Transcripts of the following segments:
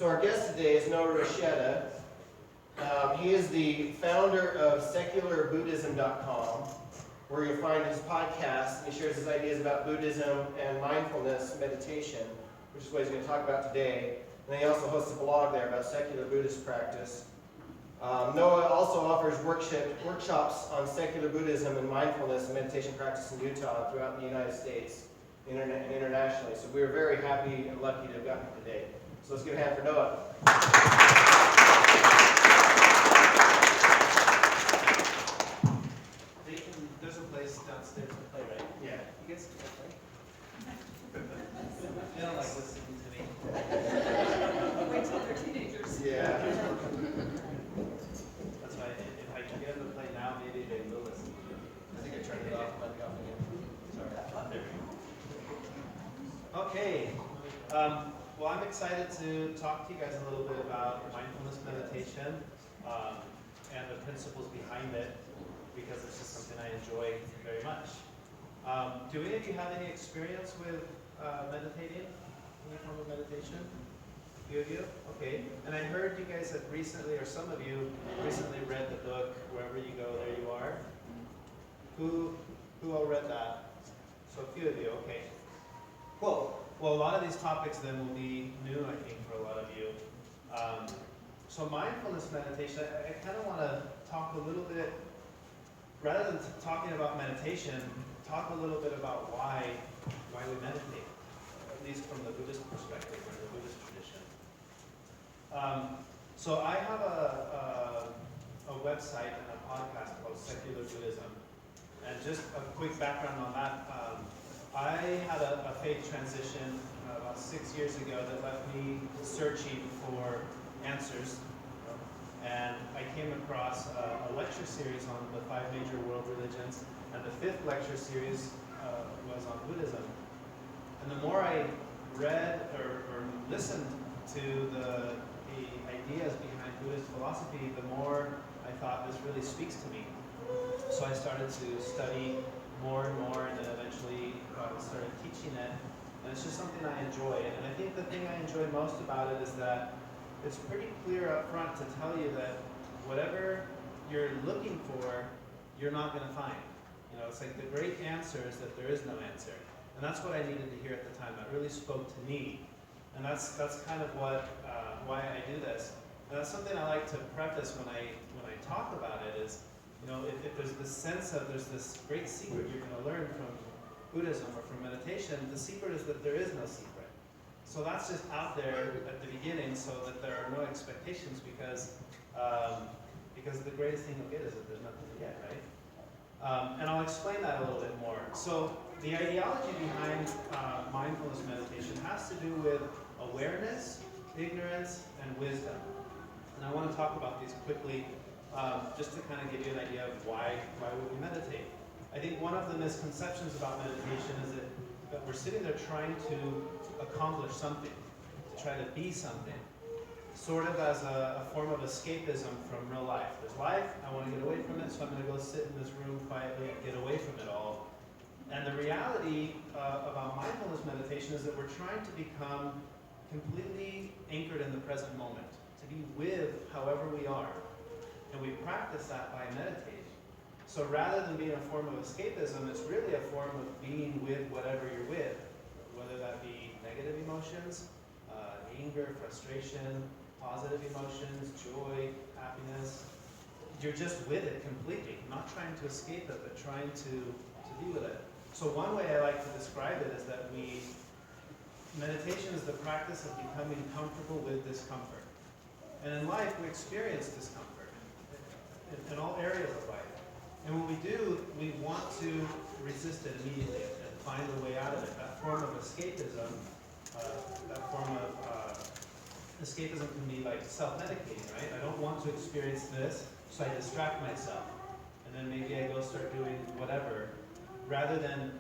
So our guest today is Rasheta. He is the founder of secularbuddhism.com, where you'll find his podcast, and he shares his ideas about Buddhism and mindfulness meditation, which is what he's going to talk about today. And then he also hosts a blog there about secular Buddhist practice. Noah also offers workshops on secular Buddhism and mindfulness and meditation practice in Utah and throughout the United States and internationally. So we are very happy and lucky to have gotten him today. So let's give a hand for Noah. There's a place downstairs to play, right? Yeah. You guys can play. They don't like listening to me. Wait till they're teenagers. Yeah. That's why if I can get them to play now, maybe they will listen. I think I turned it off. Might be off again. Sorry. There we go. Okay. Well, I'm excited to talk to you guys a little bit about mindfulness meditation and the principles behind it, because it's just something I enjoy very much. Do any of you have any experience with meditating? Any form of meditation? A few of you? Okay. And I heard you guys had recently, or some of you recently read the book, Wherever You Go, There You Are. Who all read that? So a few of you, okay. Cool. Well, a lot of these topics then will be new, I think, for a lot of you. So mindfulness meditation, I kind of want to talk a little bit, rather than talking about meditation, talk a little bit about why we meditate, at least from the Buddhist perspective or the Buddhist tradition. So I have a website and a podcast called Secular Buddhism. And just a quick background on that. I had a faith transition about 6 years ago that left me searching for answers. And I came across a lecture series on the 5 major world religions, and the 5th lecture series was on Buddhism. And the more I read or listened to the ideas behind Buddhist philosophy, the more I thought this really speaks to me. So I started to study more and more, and then eventually started teaching it. And it's just something I enjoy. And I think the thing I enjoy most about it is that it's pretty clear up front to tell you that whatever you're looking for, you're not going to find. You know, it's like the great answer is that there is no answer. And that's what I needed to hear at the time. That really spoke to me. And that's kind of what why I do this. And that's something I like to preface when I talk about it is, you know, if there's this sense of there's this great secret you're going to learn from Buddhism or from meditation, the secret is that there is no secret. So that's just out there at the beginning so that there are no expectations because the greatest thing you'll get is that there's nothing to get, right? And I'll explain that a little bit more. So the ideology behind mindfulness meditation has to do with awareness, ignorance, and wisdom. And I want to talk about these quickly just to kind of give you an idea of why would we meditate. I think one of the misconceptions about meditation is that we're sitting there trying to accomplish something, to try to be something, sort of as a form of escapism from real life. There's life, I want to get away from it, so I'm going to go sit in this room quietly and get away from it all. And the reality about mindfulness meditation is that we're trying to become completely anchored in the present moment, to be with however we are. And we practice that by meditating. So rather than being a form of escapism, it's really a form of being with whatever you're with, whether that be negative emotions, anger, frustration, positive emotions, joy, happiness. You're just with it completely, not trying to escape it, but trying to be with it. So one way I like to describe it is that meditation is the practice of becoming comfortable with discomfort. And in life, we experience discomfort in all areas of life. And when we do, we want to resist it immediately and find a way out of it. That form of escapism, escapism can be like self-medicating, right? I don't want to experience this, so I distract myself. And then maybe I go start doing whatever. Rather than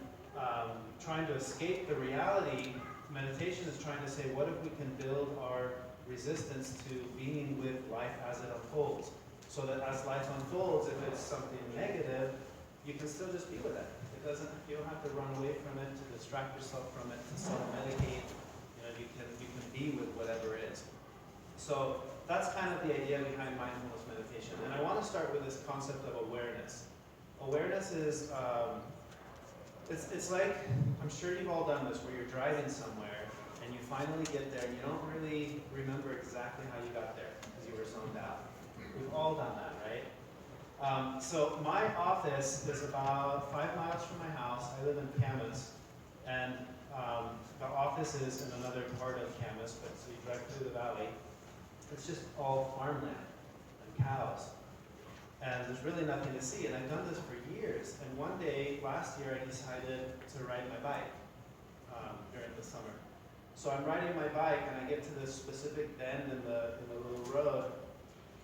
trying to escape the reality, meditation is trying to say, what if we can build our resistance to being with life as it unfolds? So that as life unfolds, if it's something negative, you can still just be with it. You don't have to run away from it, to distract yourself from it, to self-medicate. You can be with whatever it is. So that's kind of the idea behind mindfulness meditation. And I want to start with this concept of awareness. Awareness is, it's like, I'm sure you've all done this, where you're driving somewhere and you finally get there and you don't really remember exactly how you got there because you were zoned out. We've all done that, right? So my office is about 5 miles from my house. I live in Camas, and the office is in another part of Camas, but so you drive through the valley. It's just all farmland and cows, and there's really nothing to see. And I've done this for years. And one day last year, I decided to ride my bike during the summer. So I'm riding my bike, and I get to this specific bend in the little road,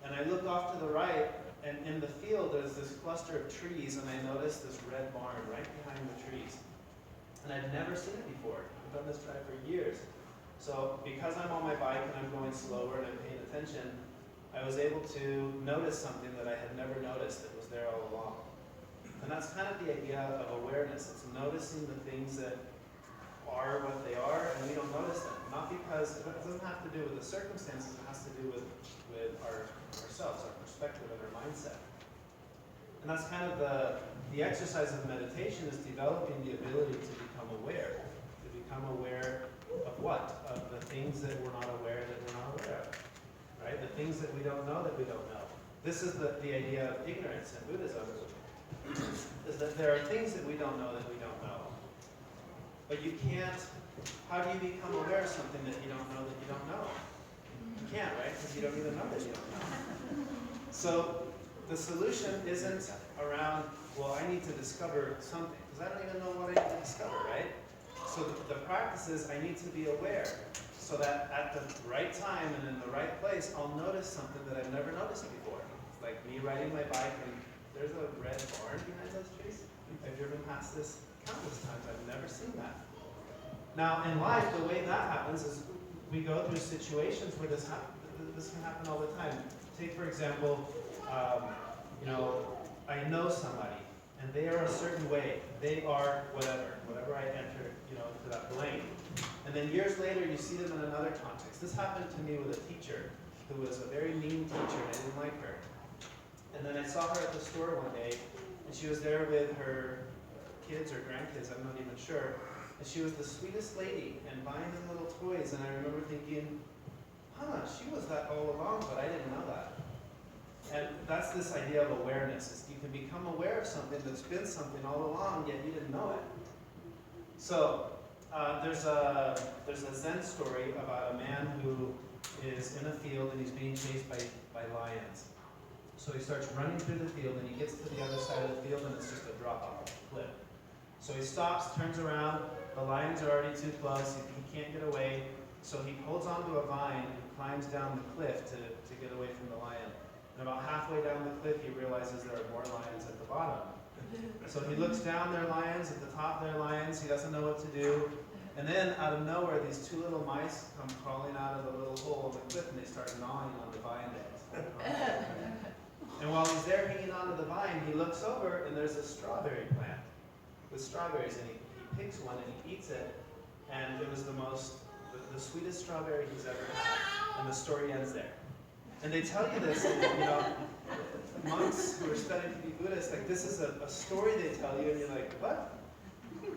and I look off to the right. And in the field, there's this cluster of trees, and I noticed this red barn right behind the trees. And I'd never seen it before. I've done this drive for years. So because I'm on my bike and I'm going slower and I'm paying attention, I was able to notice something that I had never noticed that was there all along. And that's kind of the idea of awareness. It's noticing the things that are what they are, and we don't notice them. Not because, it doesn't have to do with the circumstances, it has to do with ourselves, our perspective and our mindset. And that's kind of the exercise of meditation, is developing the ability to become aware. To become aware of what? Of the things that we're not aware that we're not aware of. Right? The things that we don't know that we don't know. This is the idea of ignorance in Buddhism, is that there are things that we don't know that we don't know. But you can't, how do you become aware of something that you don't know that you don't know? You can't, right? Because you don't even know that you don't know. So the solution isn't around, well, I need to discover something, because I don't even know what I need to discover, right? So the practice is I need to be aware, so that at the right time and in the right place, I'll notice something that I've never noticed before. It's like me riding my bike, and there's a red barn behind those trees. I've driven past this countless times. I've never seen that. Now, in life, the way that happens is we go through situations where this can happen all the time. Take, for example, I know somebody, and they are a certain way. They are whatever I enter, into that lane. And then years later, you see them in another context. This happened to me with a teacher who was a very mean teacher, and I didn't like her. And then I saw her at the store one day, and she was there with her kids or grandkids, I'm not even sure. And she was the sweetest lady and buying them little toys. And I remember thinking, she was that all along, but I didn't know that. And that's this idea of awareness, is you can become aware of something that's been something all along, yet you didn't know it. So there's a Zen story about a man who is in a field and he's being chased by lions. So he starts running through the field, and he gets to the other side of the field, and it's just a drop off a cliff. So he stops, turns around, the lions are already too close, he can't get away, so he holds onto a vine and climbs down the cliff to get away from the lion. And about halfway down the cliff, he realizes there are more lions at the bottom. So he looks down, there are lions, at the top there are lions, he doesn't know what to do. And then, out of nowhere, these two little mice come crawling out of the little hole in the cliff, and they start gnawing on the vine ends. And while he's there hanging onto the vine, he looks over, and there's a strawberry plant with strawberries, and he picks one and he eats it, and it was the sweetest strawberry he's ever had. And the story ends there. And they tell you this, monks who are studying to be Buddhists, like, this is a story they tell you, and you're like, what?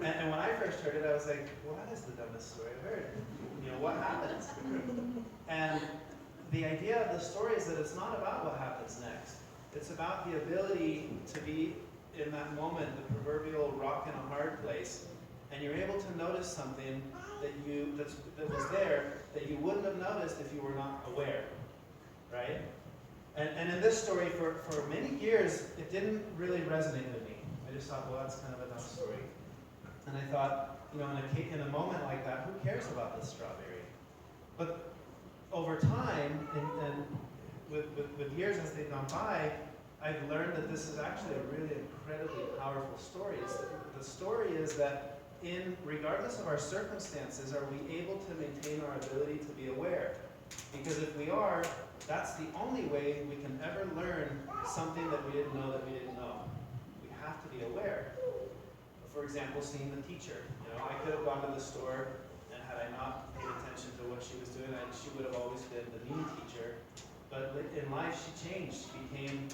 And when I first heard it, I was like, well, that is the dumbest story I've heard. What happens? And the idea of the story is that it's not about what happens next. It's about the ability to be in that moment, the proverbial rock in a hard place, and you're able to notice something that was there that you wouldn't have noticed if you were not aware, right? And in this story, for many years, it didn't really resonate with me. I just thought, well, that's kind of a dumb story. And I thought, in a moment like that, who cares about this strawberry? But over time, and with years as they've gone by, I've learned that this is actually a really incredibly powerful story. The story is that regardless of our circumstances, are we able to maintain our ability to be aware? Because if we are, that's the only way we can ever learn something that we didn't know that we didn't know. We have to be aware. For example, seeing the teacher. I could have gone to the store and had I not paid attention to what she was doing, she would have always been the mean teacher. But in life, she changed. She became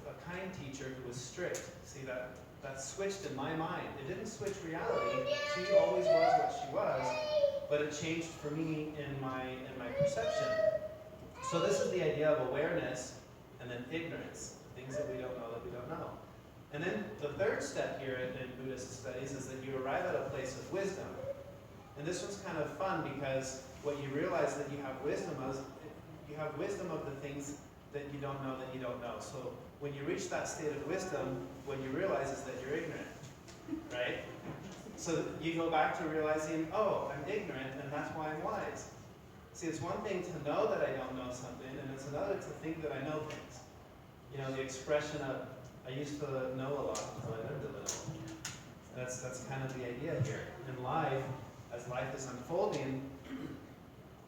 a kind teacher who was strict. See, that switched in my mind. It didn't switch reality. She always was what she was, but it changed for me in my perception. So this is the idea of awareness and then ignorance, things that we don't know that we don't know. And then the third step here in Buddhist studies is that you arrive at a place of wisdom. And this one's kind of fun because what you realize that you have wisdom of the things that you don't know that you don't know. So when you reach that state of wisdom, what you realize is that you're ignorant, right? So you go back to realizing, oh, I'm ignorant, and that's why I'm wise. See, it's one thing to know that I don't know something, and it's another to think that I know things. You know, the expression of, I used to know a lot until I learned a little. That's kind of the idea here. In life, as life is unfolding,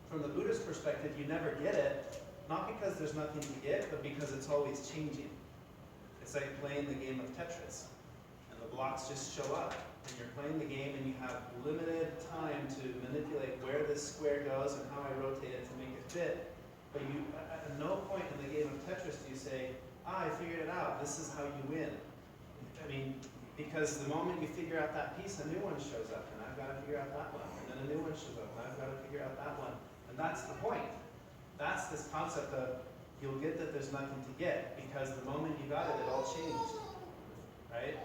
from the Buddhist perspective, you never get it, not because there's nothing to get, but because it's always changing. It's like playing the game of Tetris, and the blocks just show up. And you're playing the game and you have limited time to manipulate where this square goes and how I rotate it to make it fit. But you, at no point in the game of Tetris do you say, I figured it out, this is how you win. I mean, because the moment you figure out that piece, a new one shows up, and I've got to figure out that one. And then a new one shows up, and I've got to figure out that one. And that's the point. That's this concept of, you'll get that there's nothing to get, because the moment you got it, it all changed. Right?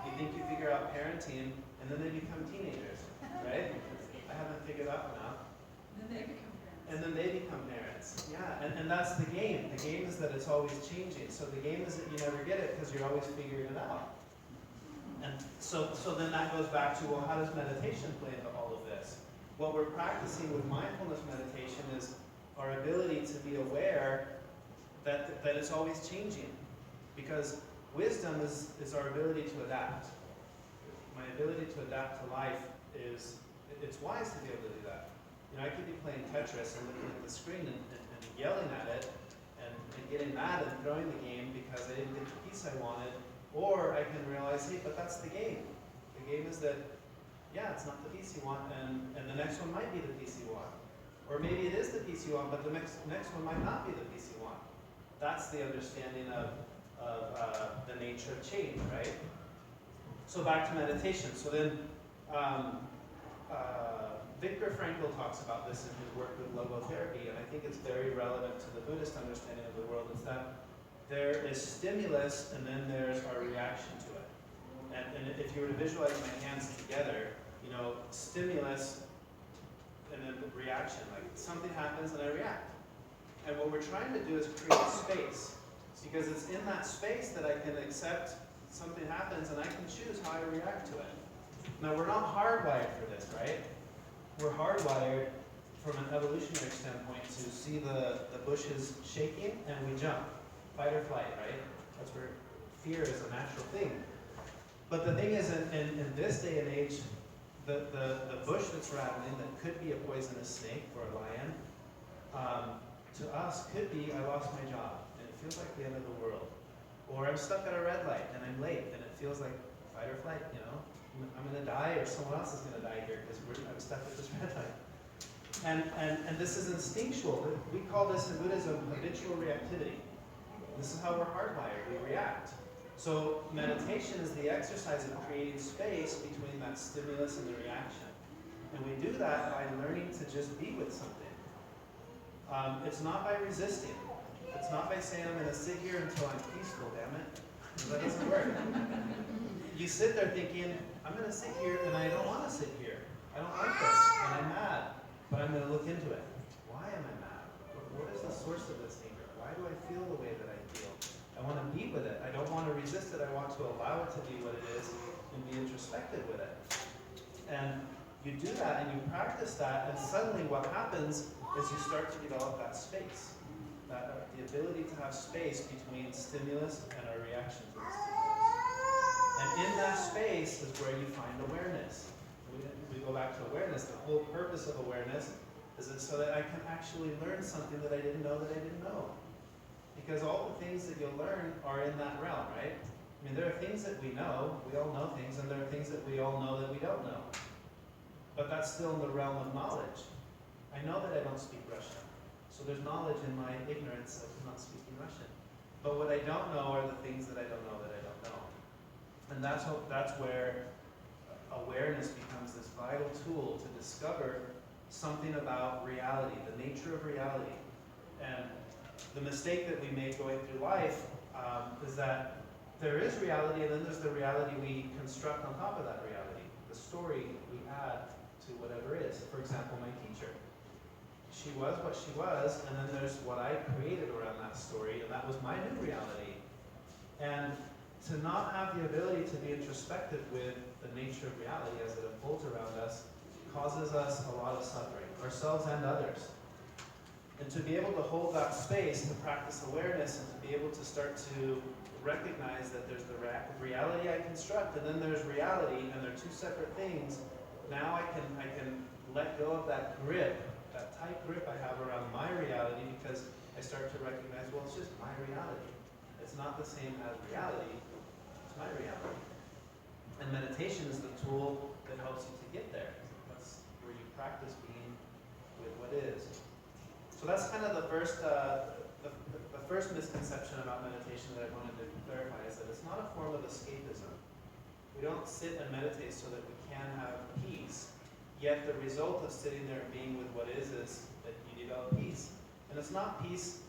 You think you figure out parenting, and then they become teenagers, right? I haven't figured out enough. And then they become parents. And then they become parents. Yeah, and that's the game. The game is that it's always changing. So the game is that you never get it because you're always figuring it out. And so then that goes back to, well, how does meditation play into all of this? What we're practicing with mindfulness meditation is our ability to be aware that it's always changing. Because wisdom is our ability to adapt. My ability to adapt to life it's wise to be able to do that. You know, I could be playing Tetris and looking at the screen and yelling at it and getting mad and throwing the game because I didn't get the piece I wanted. Or I can realize, hey, but that's the game. The game is that, yeah, it's not the piece you want, and the next one might be the piece you want. Or maybe it is the piece you want, but the next one might not be the piece you want. That's the understanding of the nature of change, right? So back to meditation. So then, Viktor Frankl talks about this in his work with logotherapy, and I think it's very relevant to the Buddhist understanding of the world, is that there is stimulus and then there's our reaction to it. And if you were to visualize my hands together, you know, stimulus and then the reaction, like something happens and I react. And what we're trying to do is create space, because it's in that space that I can accept something happens and I can choose how I react to it. Now, we're not hardwired for this, right? We're hardwired from an evolutionary standpoint to see the bushes shaking and we jump. Fight or flight, right? That's where fear is a natural thing. But the thing is, in this day and age, the bush that's rattling that could be a poisonous snake or a lion, to us could be, I lost my job and it feels like the end of the world. Or I'm stuck at a red light and I'm late and it feels like fight or flight, you know? I'm going to die or someone else is going to die here because I'm stuck at this red light. And this is instinctual. We call this in Buddhism habitual reactivity. This is how we're hardwired. We react. So meditation is the exercise of creating space between that stimulus and the reaction. And we do that by learning to just be with something. It's not by resisting. It's not by saying, I'm going to sit here until I'm peaceful, damn it. That doesn't work. You sit there thinking, I'm going to sit here and I don't want to sit here. I don't like this and I'm mad, but I'm going to look into it. Why am I mad? What is the source of this anger? Why do I feel the way that I feel? I want to be with it. I don't want to resist it. I want to allow it to be what it is and be introspective with it. And you do that and you practice that, and suddenly what happens is you start to develop that space. The ability to have space between stimulus and our reaction to the stimulus. And in that space is where you find awareness. We go back to awareness. The whole purpose of awareness is it so that I can actually learn something that I didn't know that I didn't know. Because all the things that you'll learn are in that realm, right? I mean, there are things that we know all know things, and there are things that we all know that we don't know. but that's still in the realm of knowledge. I know that I don't speak Russian, so there's knowledge in my ignorance of not speaking Russian. But what I don't know are the things that I don't know that I don't know. And that's where awareness becomes this vital tool to discover something about reality, the nature of reality. And the mistake that we make going through life is that there is reality, and then there's the reality we construct on top of that reality, the story we add to whatever is. For example, my teacher. She was what she was, and then there's what I created around that story, and that was my new reality. And to not have the ability to be introspective with the nature of reality as it unfolds around us causes us a lot of suffering, ourselves and others. And to be able to hold that space, to practice awareness, and to be able to start to recognize that there's the reality I construct, and then there's reality, and they're two separate things. Now I can let go of that grip, that tight grip I have around my reality, because I start to recognize, well, it's just my reality. It's not the same as reality, it's my reality. And meditation is the tool that helps you to get there. That's where you practice being with what is. So that's kind of the first misconception about meditation that I wanted to clarify, is that it's not a form of escapism. We don't sit and meditate so that we can have peace. Yet the result of sitting there and being with what is that you develop peace. And it's not peace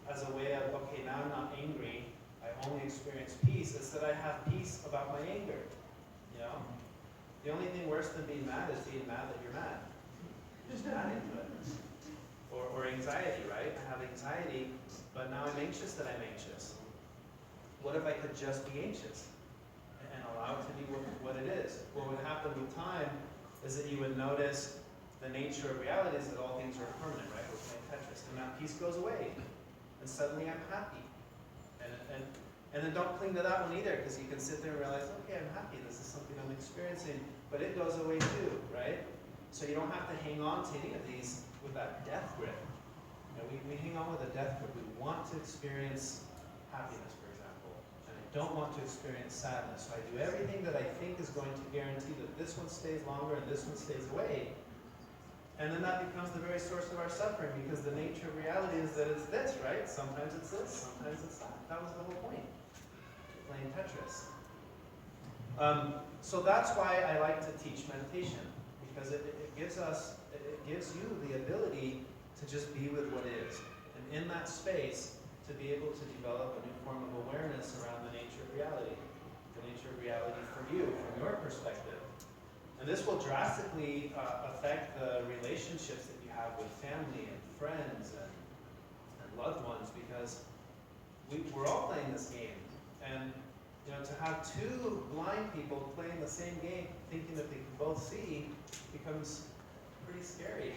as a way of, okay, now I'm not angry, I only experience peace. It's that I have peace about my anger. You know? The only thing worse than being mad is being mad that you're mad. You're just mad into it. Or anxiety, right? I have anxiety, but now I'm anxious that I'm anxious. What if I could just be anxious and allow it to be what it is? What would happen with time is that you would notice the nature of reality is that all things are permanent, right? We're playing Tetris. And that peace goes away. And suddenly I'm happy. And then don't cling to that one either, because you can sit there and realize, okay, I'm happy. This is something I'm experiencing. But it goes away too, right? So you don't have to hang on to any of these with that death grip. You know, we hang on with a death grip. We want to experience happiness, for example. And I don't want to experience sadness. So I do everything that I think is going to guarantee that this one stays longer and this one stays away. And then that becomes the very source of our suffering, because the nature of reality is that it's this, right? Sometimes it's this, sometimes it's that. That was the whole point. Playing Tetris. So that's why I like to teach meditation, because it gives you the ability to just be with what is. And in that space, to be able to develop a new form of awareness around the nature of reality. The nature of reality for you, from your perspective. And this will drastically affect the relationships that you have with family and friends and loved ones, because we're all playing this game. And you know, to have two blind people playing the same game, thinking that they can both see, becomes pretty scary.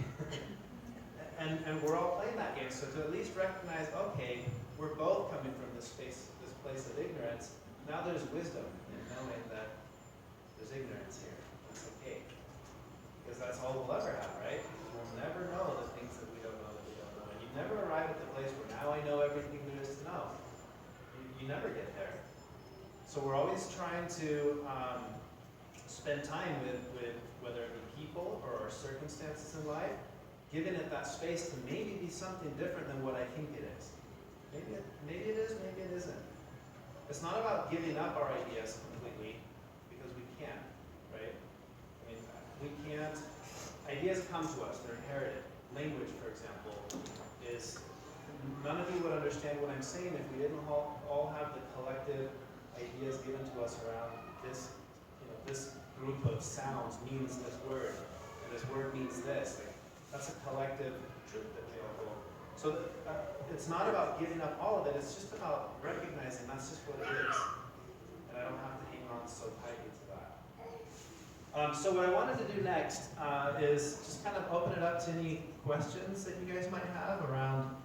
and we're all playing that game. So to at least recognize, okay, we're both coming from this place of ignorance. Now there's wisdom in knowing that there's ignorance here. That's okay. Because that's all we'll ever have, right? We'll never know the things that we don't know that we don't know. And you never arrive at the place where now I know everything there is to know. You never get there. So we're always trying to spend time with whether it be people or our circumstances in life, giving it that space to maybe be something different than what I think it is. Maybe it is, maybe it isn't. It's not about giving up our ideas completely, because we can't, right? I mean, we can't. Ideas come to us, they're inherited. Language, for example, is, none of you would understand what I'm saying if we didn't all have the collective ideas given to us around this, this group of sounds means this word, and this word means this. Like, that's a collective truth that we all hold. So it's not about giving up all of it, it's just about recognizing that's just what it is. And I don't have to hang on so tightly to that. So what I wanted to do next is just kind of open it up to any questions that you guys might have around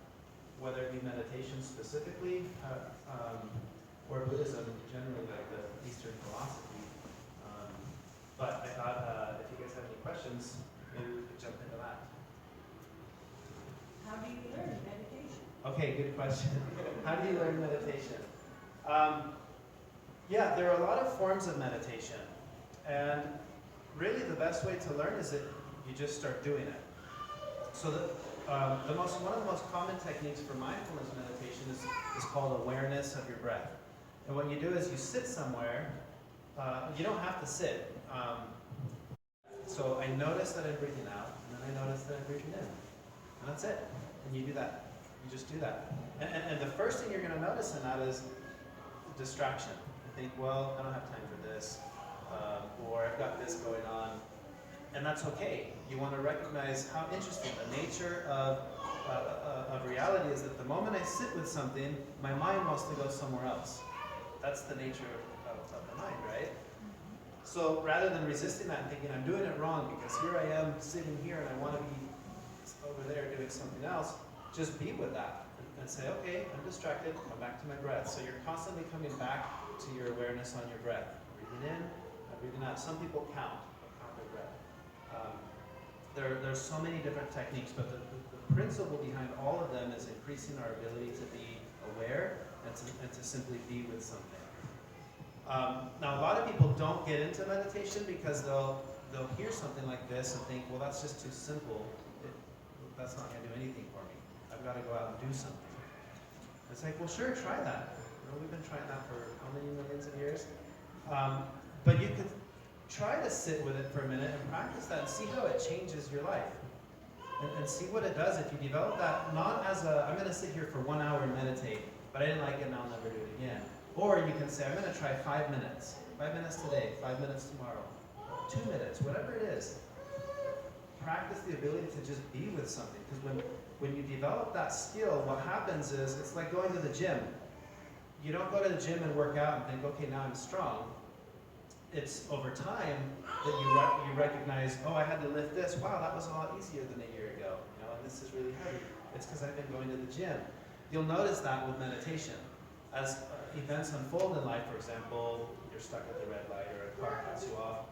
whether it be meditation specifically, or Buddhism generally, like the Eastern philosophy. But I thought if you guys have any questions, maybe we could jump into that. How do you learn meditation? Okay, good question. How do you learn meditation? Yeah, there are a lot of forms of meditation. And really the best way to learn is that You just start doing it. So one of the most common techniques for mindfulness meditation is called awareness of your breath. And what you do is you sit somewhere. You don't have to sit. So I notice that I'm breathing out, and then I notice that I'm breathing in. And that's it. And you do that. You just do that. And the first thing you're going to notice in that is distraction. You think, well, I don't have time for this, or I've got this going on. And that's okay. You want to recognize how interesting the nature of reality is that the moment I sit with something, my mind wants to go somewhere else. That's the nature of the mind, right? So rather than resisting that and thinking I'm doing it wrong because here I am sitting here and I want to be over there doing something else, just be with that and say, okay, I'm distracted, come back to my breath. So you're constantly coming back to your awareness on your breath. Breathing in, breathing out. Some people count their breath. There's so many different techniques, but the principle behind all of them is increasing our ability to be aware and to simply be with something. Now, a lot of people don't get into meditation because they'll hear something like this and think, well, that's just too simple. That's not going to do anything for me. I've got to go out and do something. It's like, well, sure, try that. We've been trying that for how many millions of years? But you could try to sit with it for a minute and practice that and see how it changes your life. And see what it does if you develop that, not as I'm going to sit here for 1 hour and meditate, but I didn't like it and I'll never do it again. Or you can say, I'm going to try 5 minutes. 5 minutes today, 5 minutes tomorrow, 2 minutes, whatever it is. Practice the ability to just be with something. Because when you develop that skill, what happens is, it's like going to the gym. You don't go to the gym and work out and think, okay, now I'm strong. It's over time that you recognize, oh, I had to lift this. Wow, that was a lot easier than a year ago. And this is really heavy. It's because I've been going to the gym. You'll notice that with meditation. As events unfold in life, for example, you're stuck at the red light or a car cuts you off,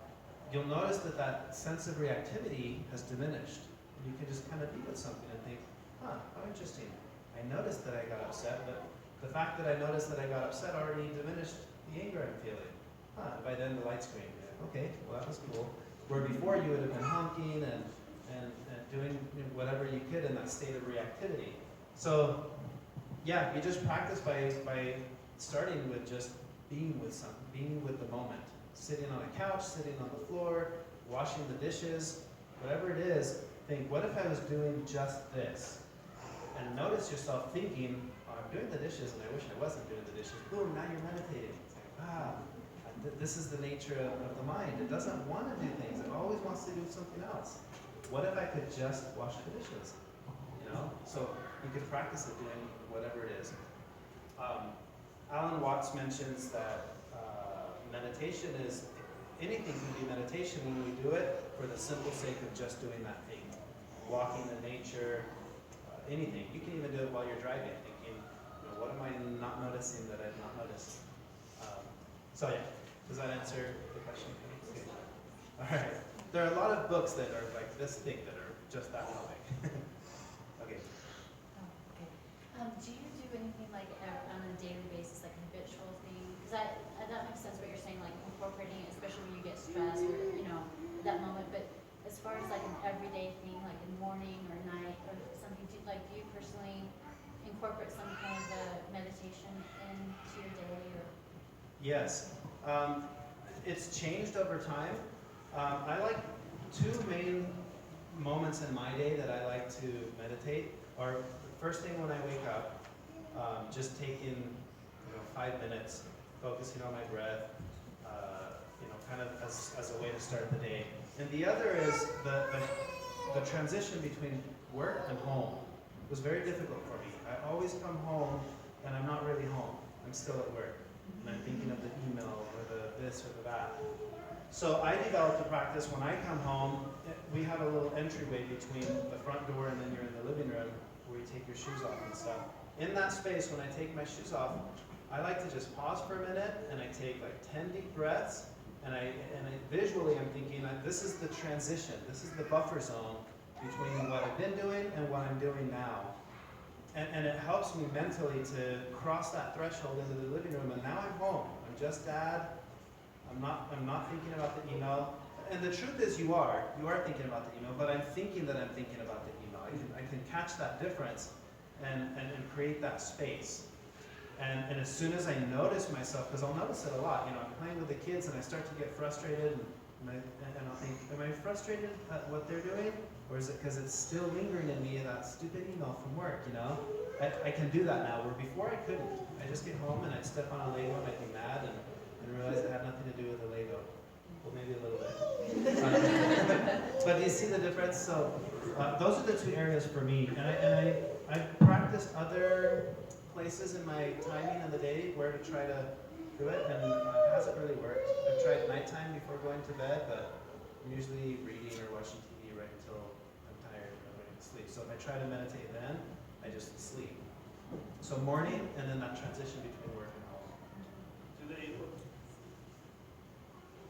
you'll notice that sense of reactivity has diminished. You can just kind of be with something and think, huh, how interesting. I noticed that I got upset, but the fact that I noticed that I got upset already diminished the anger I'm feeling. By then the light's green. Okay, well that was cool. Where before you would have been honking and doing whatever you could in that state of reactivity. So yeah, you just practice by starting with just being with something, being with the moment. Sitting on a couch, sitting on the floor, washing the dishes, whatever it is, think, what if I was doing just this? And notice yourself thinking, oh, I'm doing the dishes and I wish I wasn't doing the dishes. Boom, now you're meditating. It's like, this is the nature of the mind. It doesn't want to do things. It always wants to do something else. What if I could just wash the dishes? So you could practice it doing whatever it is. Alan Watts mentions that meditation is, anything can be meditation when we do it for the simple sake of just doing that thing. Walking in nature, anything. You can even do it while you're driving, thinking, what am I not noticing that I've not noticed? So yeah. Does that answer the question? Okay. All right. There are a lot of books that are like this thick that are just that topic. Okay. Okay. Do you do anything like on a daily basis, like habitual thing? Because that makes sense what you're saying, like incorporating it, especially when you get stressed or that moment. But as far as like an everyday thing, like in morning or night or something, do you personally incorporate some kind of a meditation into your day or? Yes. It's changed over time. I like 2 main moments in my day that I like to meditate are the first thing when I wake up, just taking 5 minutes, focusing on my breath, kind of as a way to start the day. And the other is the transition between work and home. It was very difficult for me. I always come home and I'm not really home. I'm still at work. And I'm thinking of the email or the this or the that. So I developed a practice when I come home. We have a little entryway between the front door and then you're in the living room where you take your shoes off and stuff. In that space, when I take my shoes off, I like to just pause for a minute and I take like 10 deep breaths and I visually I'm thinking this is the transition. This is the buffer zone between what I've been doing and what I'm doing now. And it helps me mentally to cross that threshold into the living room. And now I'm home. I'm just dad. I'm not thinking about the email. and the truth is you are thinking about the email, but I'm thinking that I'm thinking about the email. I can catch that difference and create that space. And as soon as I notice myself, because I'll notice it a lot, I'm playing with the kids and I start to get frustrated and I'll think, am I frustrated at what they're doing? Or is it because it's still lingering in me, that stupid email from work, I can do that now, where before I couldn't. I just get home and I'd step on a Lego and I'd be mad and realize it had nothing to do with the Lego. Well, maybe a little bit. But do you see the difference? So those are the two areas for me. And I practiced other places in my timing in the day where to try to do it, and it hasn't really worked. I've tried nighttime before going to bed, but I'm usually reading or watching TV right until I'm tired and I'm ready to sleep. So if I try to meditate then, I just sleep. So morning, and then that transition between work and home.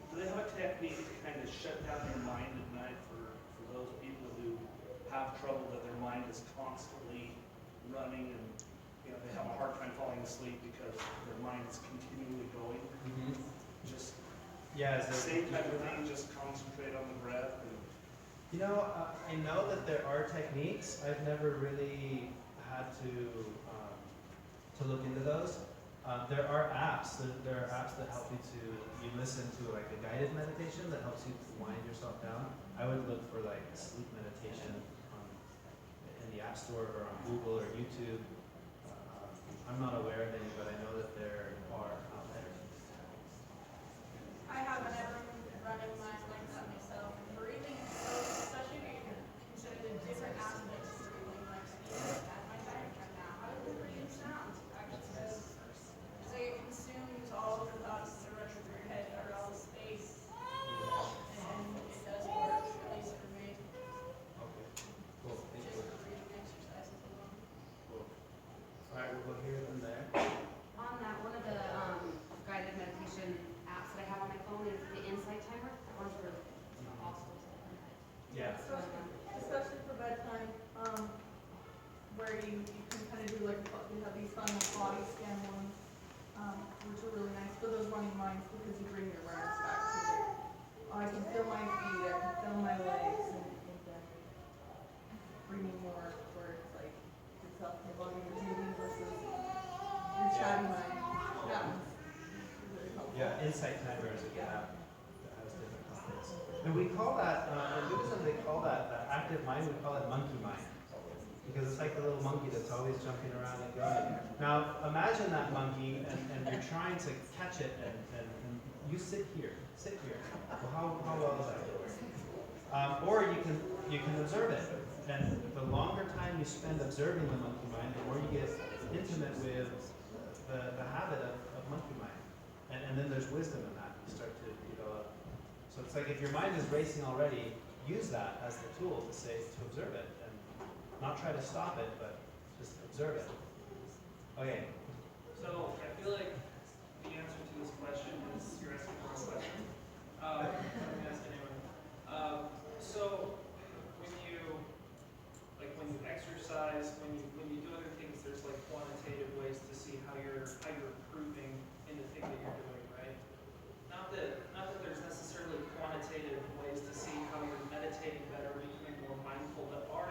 Do they have a technique to kind of shut down your mind at night for those people who have trouble that their mind is constantly running and they have a hard time falling asleep because their mind is continually going? Just Yeah, same type of thing, just concentrate on the breath. And I know that there are techniques. I've never really had to look into those. There are apps. There are apps that help you listen to like a guided meditation that helps you wind yourself down. I would look for like sleep meditation in the App Store or on Google or YouTube. I'm not aware of any, but I know that there are out there. I haven't ever run in mind like that myself. Breathing is so, especially when you consider the different aspects of breathing, like speaking at my diaphragm now. How does the breathing sound? Actually, it's like it consumes all of the thoughts that run through your head or all the space. And it does work, at least for me. Okay, cool. Thank Just you. the breathing exercises alone. Cool. All right, we'll go here and there. On that, one of the guided meditation apps that I have on my phone is the Insight Timer. That one's really awesome. Yeah. Especially for bedtime, where you can kind of do like, we have these fun body scan ones, which are really nice for those running minds because you bring your awareness back to it. I can feel my feet, I can feel my legs, and then bringing more where it's like, it's up your body is moving versus your chatty mind. That one's really helpful. Yeah, Insight Timer is a good app that has different topics. And we call that, in Buddhism, they call that active mind, we call it monkey mind. Because it's like the little monkey that's always jumping around and going. Now, imagine that monkey, and you're trying to catch it, and you sit here. Well, how well is that going? Or you can observe it. And the longer time you spend observing the monkey mind, the more you get intimate with the habit of monkey mind. And then there's wisdom in that. You start to develop. So it's like if your mind is racing already, use that as the tool to observe it. And not try to stop it, but just observe it. Okay. so I feel like the answer to this question is you're asking for a question. Let me ask anyone. So when you exercise, when you do other things, there's like quantitative ways to see how you're improving in the thing that you're doing, right? Not that there's necessarily quantitative ways to see how you're meditating better, becoming more mindful, but are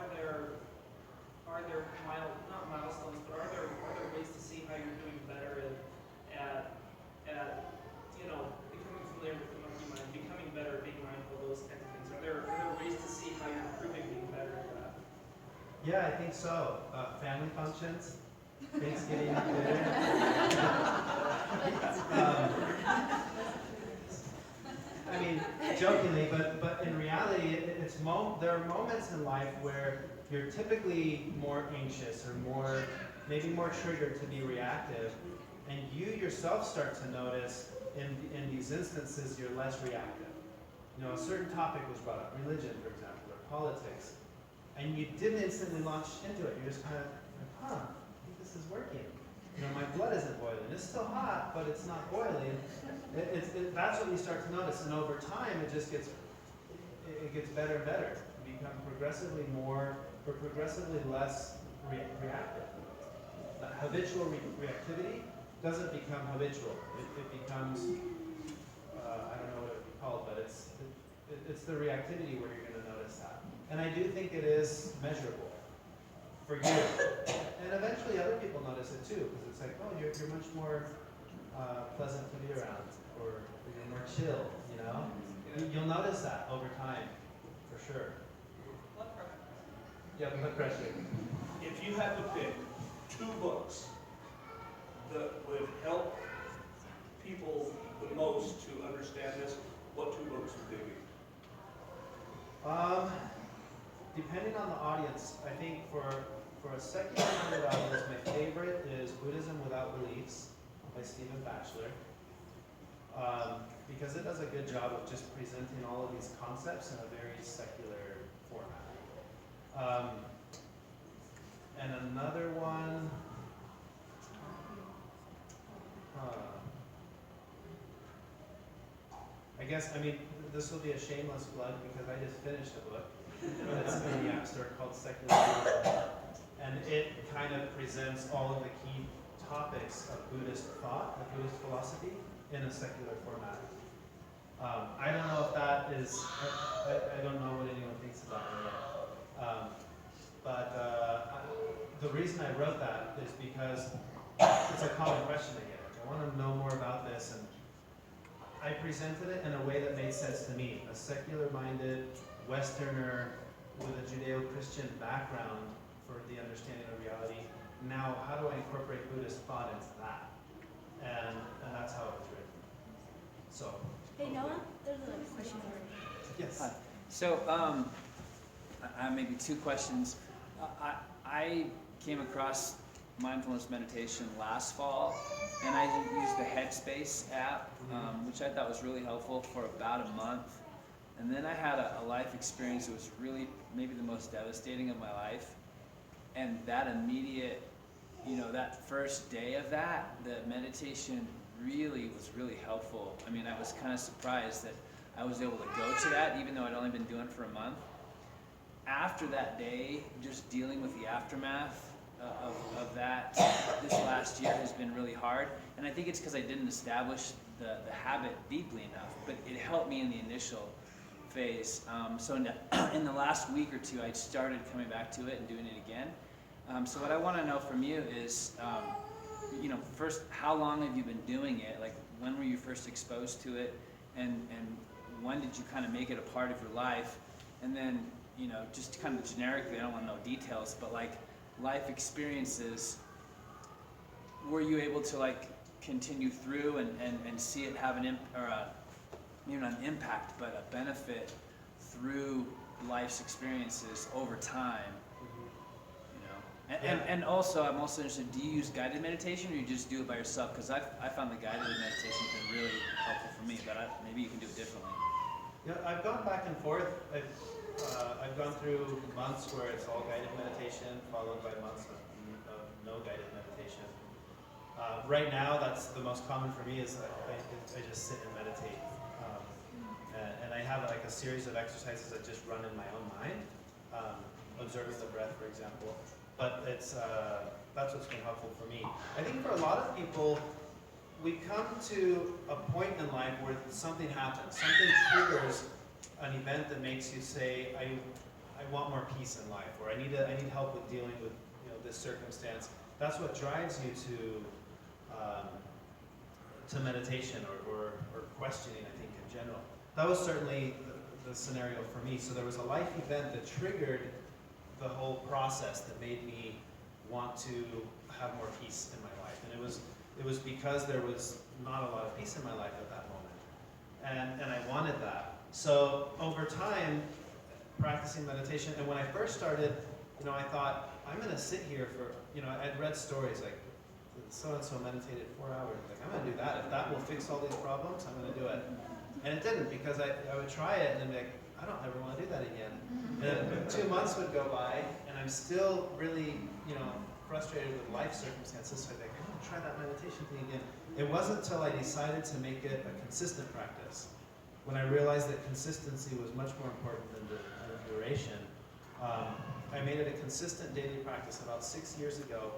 there not milestones, but are there ways to see how you're doing better at becoming familiar with the monkey mind, becoming better, being mindful, those kinds of things? Are there ways to see how you're improving, being better at that? Yeah, I think so. Family functions, Thanksgiving dinner. I mean, jokingly, but in reality, there are moments in life where you're typically more anxious or maybe more triggered to be reactive, and you yourself start to notice in these instances you're less reactive. A certain topic was brought up, religion, for example, or politics, and you didn't instantly launch into it. You're just kind of like, I think this is working. My blood isn't boiling. It's still hot, but it's not boiling. That's what you start to notice, and over time, it gets better and better. You become progressively less reactive. Habitual reactivity doesn't become habitual. It becomes, I don't know what it would be called, but it's the reactivity where you're gonna notice that. And I do think it is measurable for you. And eventually other people notice it too, because it's like, oh, you're much more pleasant to be around, or you're more chill, you know? You'll notice that over time, for sure. Yeah, blood pressure. If you had to pick 2 books that would help people the most to understand this, what 2 books would they be? Depending on the audience, I think for a secular-minded audience, my favorite is Buddhism Without Beliefs by Stephen Batchelor, because it does a good job of just presenting all of these concepts in a very secular format. And another one, I guess, I mean, this will be a shameless plug because I just finished a book. It's in the App Store called Secular Buddhism. And it kind of presents all of the key topics of Buddhist thought, of Buddhist philosophy, in a secular format. I don't know if that is, I don't know what anyone thinks about it yet. The reason I wrote that is because it's a common question I get. I want to know more about this, and I presented it in a way that made sense to me. A secular-minded Westerner with a Judeo-Christian background for the understanding of reality. Now, how do I incorporate Buddhist thought into that? And that's how it was written. So. Hey Noah, there's a question over here. Yes. Hi. So, maybe 2 questions. I came across mindfulness meditation last fall, and I used the Headspace app, which I thought was really helpful for about a month. And then I had a life experience that was really maybe the most devastating of my life. And that immediate, that first day of that, the meditation was really helpful. I mean, I was kind of surprised that I was able to go to that, even though I'd only been doing it for a month. After that day, just dealing with the aftermath of that this last year has been really hard. And I think it's because I didn't establish the habit deeply enough, but it helped me in the initial phase. So in the last week or 2, I started coming back to it and doing it again. So what I want to know from you is, first, how long have you been doing it? Like, when were you first exposed to it? And when did you kind of make it a part of your life? And then, just kind of generically, I don't want to know details, but like life experiences, were you able to like continue through and see it have an impact, but a benefit through life's experiences over time? And also, I'm also interested, do you use guided meditation or you just do it by yourself? Because I found the guided meditation has been really helpful for me, but maybe you can do it differently. Yeah, I've gone back and forth. I've gone through months where it's all guided meditation, followed by months of no guided meditation. Right now, that's the most common for me is I just sit and meditate. And I have like a series of exercises that just run in my own mind, observing the breath, for example. But that's what's been helpful for me. I think for a lot of people, we come to a point in life where something happens, something triggers an event that makes you say, I want more peace in life, or I need help with dealing with this circumstance. That's what drives you to meditation or questioning, I think, in general. That was certainly the scenario for me. So there was a life event that triggered the whole process that made me want to have more peace in my life. And it was because there was not a lot of peace in my life at that moment. And I wanted that. So over time, practicing meditation, and when I first started, I thought, I'm going to sit here for, I'd read stories like, so-and-so meditated 4 hours. Like, I'm going to do that. If that will fix all these problems, I'm going to do it. And it didn't, because I would try it and then be like, I don't ever want to do that again. And 2 months would go by, and I'm still really, frustrated with life circumstances. So I think, I'm going to try that meditation thing again. It wasn't until I decided to make it a consistent practice, when I realized that consistency was much more important than the duration. I made it a consistent daily practice about 6 years ago,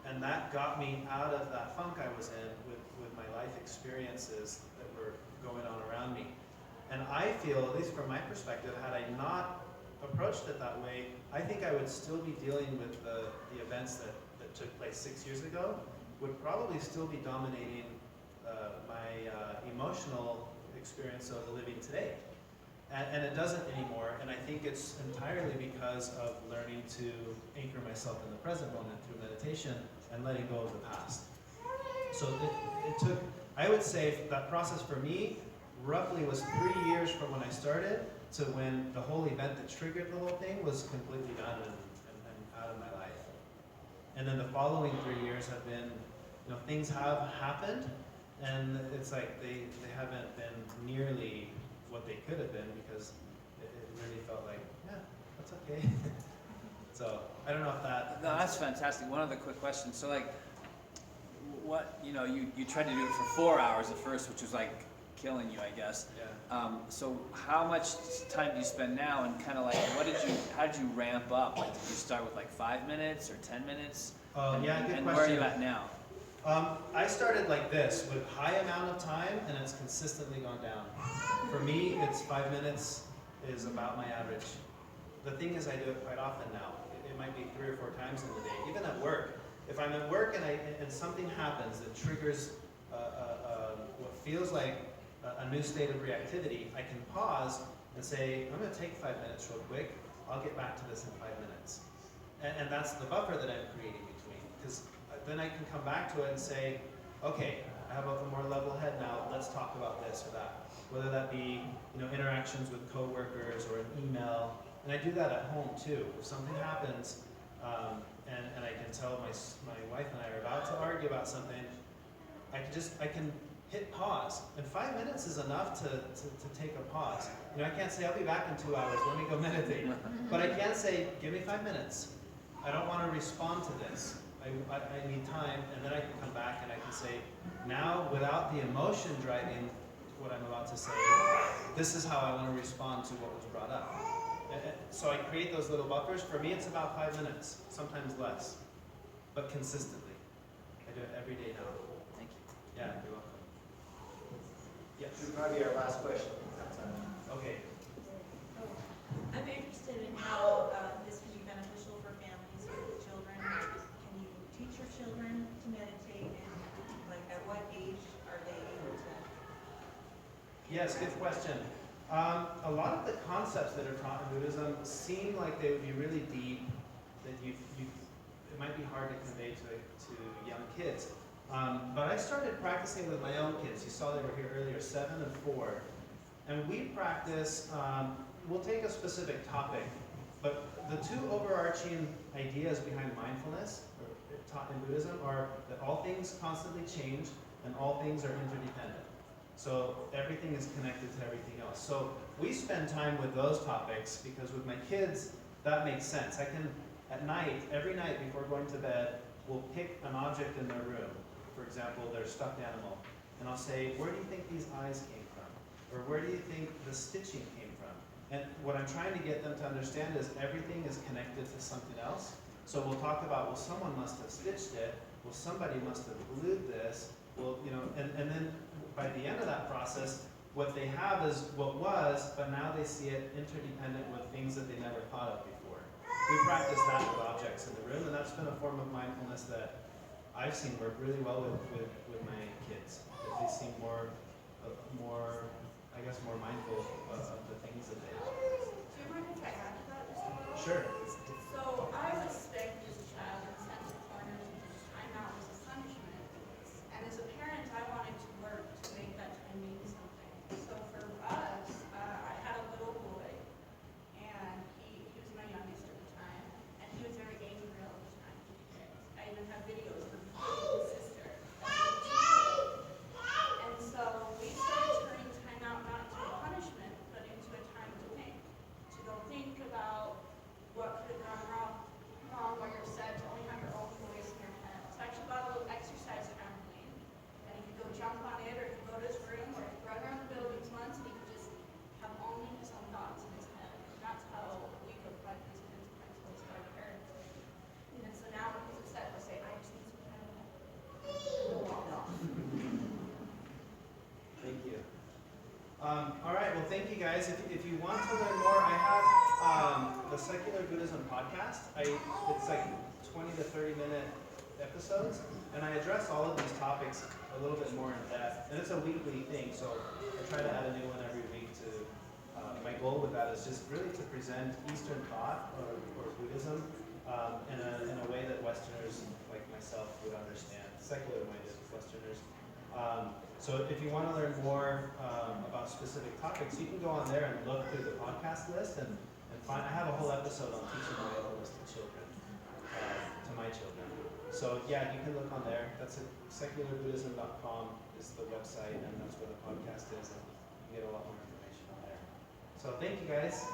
and that got me out of that funk I was in with my life experiences that were going on around me. And I feel, at least from my perspective, had I not approached it that way, I think I would still be dealing with the events that took place 6 years ago, would probably still be dominating my emotional experience of living today. And it doesn't anymore, and I think it's entirely because of learning to anchor myself in the present moment through meditation and letting go of the past. So it took, I would say that process for me roughly was 3 years from when I started to when the whole event that triggered the whole thing was completely done and out of my life. And then the following 3 years have been, things have happened, and it's like they haven't been nearly what they could have been, because it really felt like, yeah, that's okay. So I don't know if that. No, that's fantastic. One other quick question. So like, what, you tried to do it for 4 hours at first, which was like killing you, I guess. Yeah. So how much time do you spend now, and kind of like, how did you ramp up? Like, did you start with like 5 minutes or 10 minutes? Yeah, good and question. Where are you at now? I started like this, with high amount of time, and it's consistently gone down. For me, it's 5 minutes is about my average. The thing is, I do it quite often now. It might be 3 or 4 times in the day, even at work. If I'm at work and something happens that triggers what feels like a new state of reactivity, I can pause and say, I'm going to take 5 minutes real quick. I'll get back to this in 5 minutes. And that's the buffer that I'm creating between. Because then I can come back to it and say, okay, I have a more level head now. Let's talk about this or that. Whether that be interactions with coworkers or an email. And I do that at home too. If something happens, and I can tell my wife and I are about to argue about something, I can hit pause. And 5 minutes is enough to take a pause. I can't say, I'll be back in 2 hours, let me go meditate. But I can say, give me 5 minutes. I don't want to respond to this. I need time, and then I can come back and I can say, now without the emotion driving what I'm about to say, this is how I want to respond to what was brought up. So I create those little buffers. For me, it's about 5 minutes, sometimes less, but consistently. I do it every day now. Thank you. Yeah, you're welcome. Yes. This will probably be our last question. Okay. I'm interested in how this can be beneficial for families with children. Can you teach your children to meditate, and like at what age are they able to? Yes, good question. A lot of the concepts that are taught in Buddhism seem like they would be really deep, that it might be hard to convey to young kids. But I started practicing with my own kids. You saw they were here earlier, 7 and 4. And we practice, we'll take a specific topic, but the 2 overarching ideas behind mindfulness, or taught in Buddhism, are that all things constantly change and all things are interdependent. So everything is connected to everything else. So we spend time with those topics because with my kids, that makes sense. I can, at night, every night before going to bed, we'll pick an object in their room. For example, their stuffed animal. And I'll say, where do you think these eyes came from? Or where do you think the stitching came from? And what I'm trying to get them to understand is everything is connected to something else. So we'll talk about, well, someone must have stitched it. Well, somebody must have glued this. Well, and then by the end of that process, what they have is what was, but now they see it interdependent with things that they never thought of before. We practice that with objects in the room, and that's been a form of mindfulness that I've seen work really well with my kids. They seem more, I guess, more mindful of the things that they have. Do you mind if I add to that just a little? Sure. So I was spanked as a child and sent to corners because time out was a punishment. And as a parent, I wanted to work to make that time mean something. So for us, I had a little boy, and he was my youngest at the time, and he was very angry all the time. I even have videos of him hitting his sister. And so we started turning time out not into a punishment, but into a time to think. To go think about what could have gone wrong thank you guys. If you want to learn more, I have the Secular Buddhism podcast. It's like 20 to 30 minute episodes, and I address all of these topics a little bit more in depth. And it's a weekly thing, so I try to add a new one every week to, my goal with that is just really to present Eastern thought or Buddhism in a way that Westerners like myself would understand, secular-minded Westerners. So if you want to learn more about specific topics, you can go on there and look through the podcast list and find. I have a whole episode on teaching mindfulness to children, to my children. So yeah, you can look on there. That's at secularbuddhism.com is the website, and that's where the podcast is, and you can get a lot more information on there. So thank you guys.